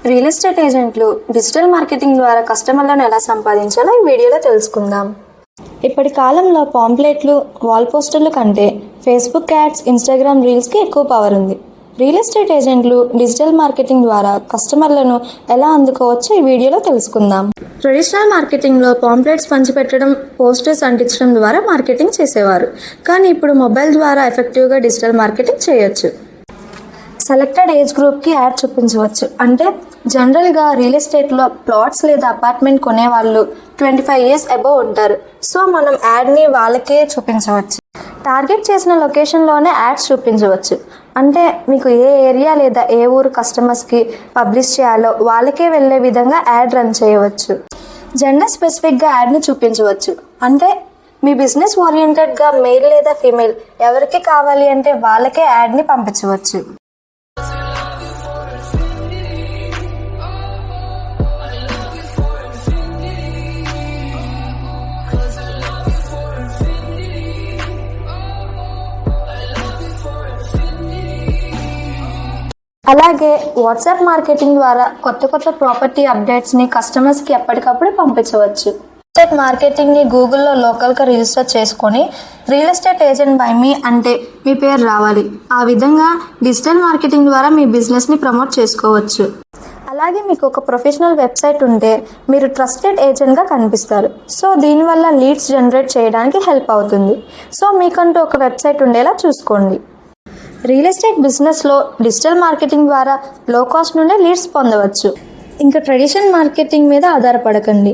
Real estate ఏజెంట్లు digital marketing ద్వారా కస్టమర్లను ఎలా సంపాదించాలో ఈ వీడియోలో తెలుసుకుందాం. ఇప్పటి కాలంలో పాంప్లెట్లు, వాల్ పోస్టర్లు కంటే ఫేస్బుక్ యాడ్స్, ఇన్స్టాగ్రామ్ రీల్స్కి ఎక్కువ పవర్ ఉంది. రియల్ ఎస్టేట్ ఏజెంట్లు డిజిటల్ మార్కెటింగ్ ద్వారా కస్టమర్లను ఎలా అందుకోవచ్చో ఈ వీడియోలో తెలుసుకుందాం. ట్రెడిషనల్ మార్కెటింగ్లో పాంప్లెట్స్ పంచిపెట్టడం, పోస్టర్స్ అంటించడం ద్వారా మార్కెటింగ్ చేసేవారు. కానీ ఇప్పుడు మొబైల్ ద్వారా ఎఫెక్టివ్గా డిజిటల్ మార్కెటింగ్ చేయొచ్చు. సెలెక్టెడ్ ఏజ్ గ్రూప్కి యాడ్ చూపించవచ్చు. అంటే జనరల్గా రియల్ ఎస్టేట్లో ప్లాట్స్ లేదా అపార్ట్మెంట్ కొనేవాళ్ళు 25 years అబోవ్ ఉంటారు. సో మనం యాడ్ని వాళ్ళకే చూపించవచ్చు. టార్గెట్ చేసిన లొకేషన్లోనే యాడ్స్ చూపించవచ్చు. అంటే మీకు ఏ ఏరియా లేదా ఏ ఊరు కస్టమర్స్కి పబ్లిష్ చేయాలో వాళ్ళకే వెళ్ళే విధంగా యాడ్ రన్ చేయవచ్చు. జెండర్ స్పెసిఫిక్గా యాడ్ని చూపించవచ్చు. అంటే మీ బిజినెస్ ఓరియంటెడ్గా మేల్ లేదా ఫీమేల్ ఎవరికి కావాలి అంటే వాళ్ళకే యాడ్ని పంపించవచ్చు. అలాగే వాట్సాప్ మార్కెటింగ్ ద్వారా కొత్త ప్రాపర్టీ అప్డేట్స్ని కస్టమర్స్కి ఎప్పటికప్పుడు పంపించవచ్చు. ఎస్టేట్ మార్కెటింగ్ని గూగుల్లో లోకల్గా రిజిస్టర్ చేసుకొని రియల్ ఎస్టేట్ ఏజెంట్ బై మీ అంటే మీ పేరు రావాలి. ఆ విధంగా డిజిటల్ మార్కెటింగ్ ద్వారా మీ బిజినెస్ని ప్రమోట్ చేసుకోవచ్చు. అలాగే మీకు ఒక ప్రొఫెషనల్ వెబ్సైట్ ఉంటే మీరు ట్రస్టెడ్ ఏజెంట్గా కనిపిస్తారు. సో దీనివల్ల లీడ్స్ జనరేట్ చేయడానికి హెల్ప్ అవుతుంది. సో మీకంటూ ఒక వెబ్సైట్ ఉండేలా చూసుకోండి. రియల్ ఎస్టేట్ బిజినెస్లో డిజిటల్ మార్కెటింగ్ ద్వారా లో కాస్ట్ నుండే లీడ్స్ పొందవచ్చు. ఇంకా ట్రెడిషనల్ మార్కెటింగ్ మీద ఆధారపడకండి.